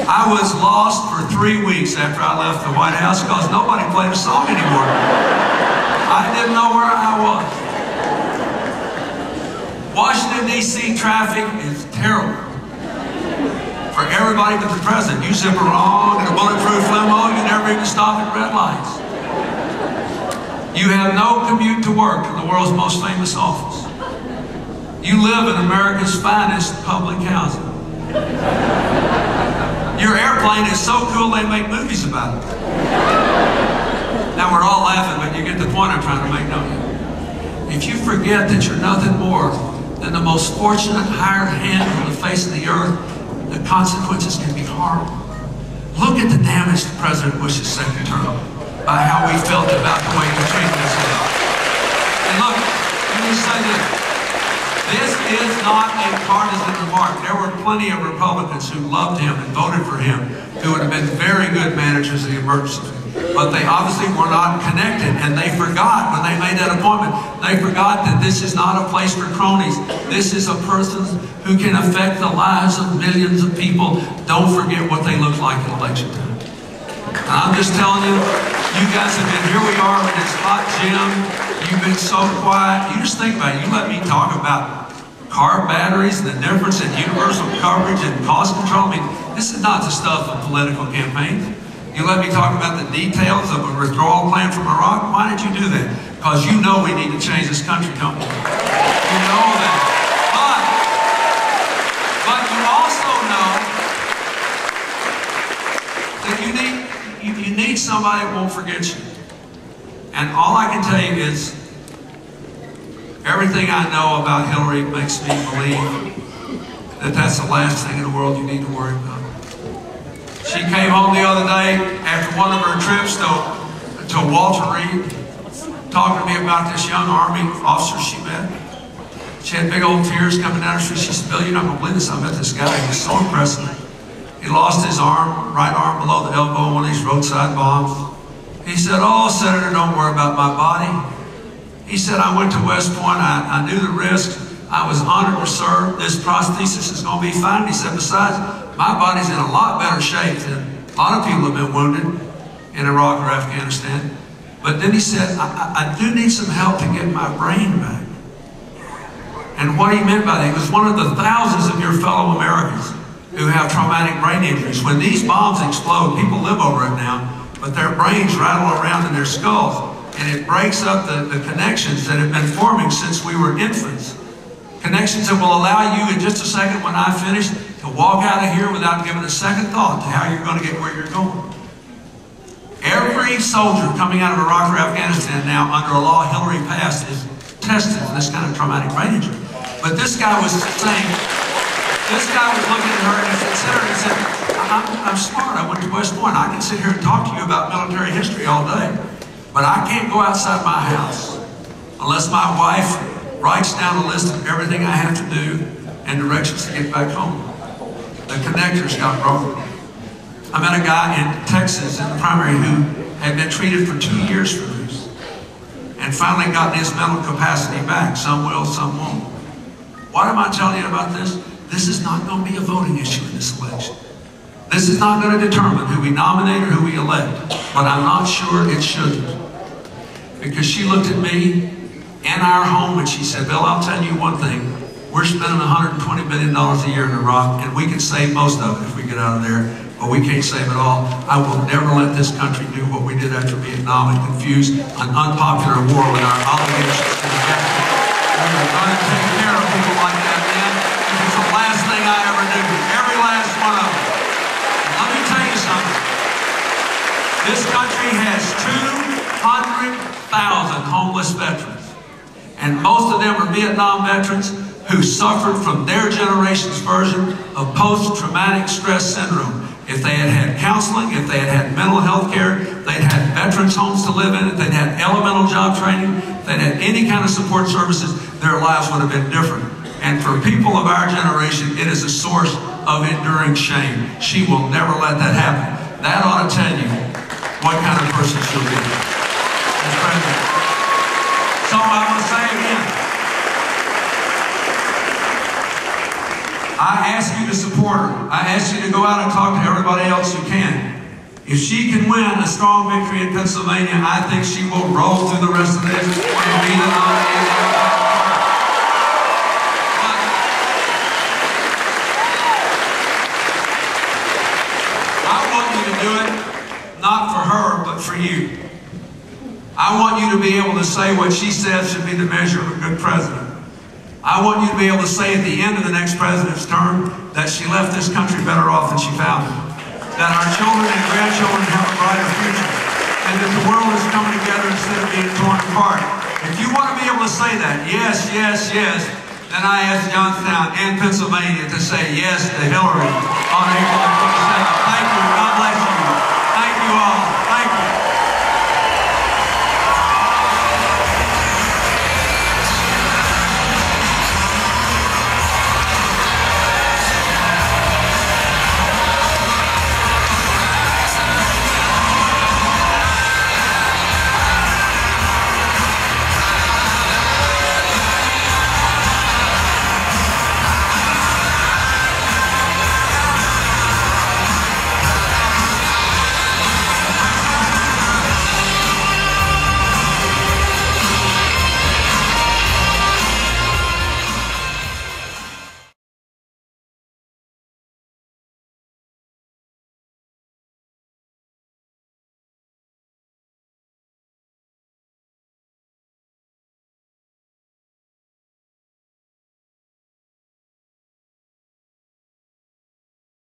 I was lost for 3 weeks after I left the White House because nobody played a song anymore. I didn't know where I was. Washington, D.C. traffic is terrible for everybody but the president. You zip along in a bulletproof limo, you never even stop at red lights. You have no commute to work in the world's most famous office. You live in America's finest public housing. Your airplane is so cool they make movies about it. Now we're all laughing, but you get the point I'm trying to make, don't you? If you forget that you're nothing more than the most fortunate hired hand on the face of the earth, the consequences can be horrible. Look at the damage to President Bush's second term by how we felt about the way he treated us. And look, let me say this. This is not a partisan remark. There were plenty of Republicans who loved him and voted for him who would have been very good managers of the emergency. But they obviously were not connected, and they forgot when they made that appointment. They forgot that this is not a place for cronies. This is a person who can affect the lives of millions of people. Don't forget what they look like in election time. And I'm just telling you, you guys have been, here we are in this hot gym. You've been so quiet. You just think about it. You let me talk about car batteries and the difference in universal coverage and cost control. I mean, this is not the stuff of political campaigns. You let me talk about the details of a withdrawal plan from Iraq. Why did you do that? Because you know we need to change this country, don't you? You know that. But you also know that you need somebody that won't forget you. And all I can tell you is everything I know about Hillary makes me believe that that's the last thing in the world you need to worry about. She came home the other day after one of her trips to Walter Reed, talking to me about this young Army officer she met. She had big old tears coming down her face. She said, "Bill, you're not going to believe this. I met this guy. He was so impressive. He lost his arm, right arm below the elbow, one of these roadside bombs. He said, oh, Senator, don't worry about my body. He said, I went to West Point. I knew the risk. I was honored to serve. This prosthesis is going to be fine." He said, besides, my body's in a lot better shape than a lot of people have been wounded in Iraq or Afghanistan. But then he said, I do need some help to get my brain back. And what he meant by that, he was one of the thousands of your fellow Americans who have traumatic brain injuries. When these bombs explode, people live over it now, but their brains rattle around in their skulls, and it breaks up the connections that have been forming since we were infants. Connections that will allow you in just a second when I finish to walk out of here without giving a second thought to how you're going to get where you're going. Every soldier coming out of Iraq or Afghanistan now, under a law Hillary passed, is tested for this kind of traumatic brain injury. But this guy was saying, this guy was looking at her and he said, I'm smart. I went to West Point. I can sit here and talk to you about military history all day, but I can't go outside my house unless my wife writes down a list of everything I have to do and directions to get back home. The connectors got broken. I met a guy in Texas in the primary who had been treated for 2 years for this and finally gotten his mental capacity back. Some will, some won't. Why am I telling you about this? This is not going to be a voting issue in this election. This is not going to determine who we nominate or who we elect, but I'm not sure it shouldn't. Because she looked at me in our home and she said, Bill, I'll tell you one thing. We're spending $120 billion a year in Iraq, and we can save most of it if we get out of there, but we can't save it all. I will never let this country do what we did after Vietnam and confuse an unpopular war with our obligations to the country. We're going to take care of people like that, man. It's the last thing I ever do. Every last one of them. And let me tell you something. This country has 200,000 homeless veterans. And most of them are Vietnam veterans who suffered from their generation's version of post-traumatic stress syndrome. If they had had counseling, if they had had mental health care, they'd had veterans homes to live in, if they'd had elemental job training, if they'd had any kind of support services, their lives would have been different. And for people of our generation, it is a source of enduring shame. She will never let that happen. That ought to tell you what kind of person she'll be as president. So I'm going to say again, I ask you to support her. I ask you to go out and talk to everybody else you can. If she can win a strong victory in Pennsylvania, I think she will roll through the rest of this and be the nominee. I want you to do it, not for her, but for you. I want you to be able to say what she says should be the measure of a good president. I want you to be able to say at the end of the next president's term that she left this country better off than she found it. That our children and grandchildren have a brighter future. And that the world is coming together instead of being torn apart. If you want to be able to say that, yes, yes, yes, then I ask Johnstown and Pennsylvania to say yes to Hillary on April 27th.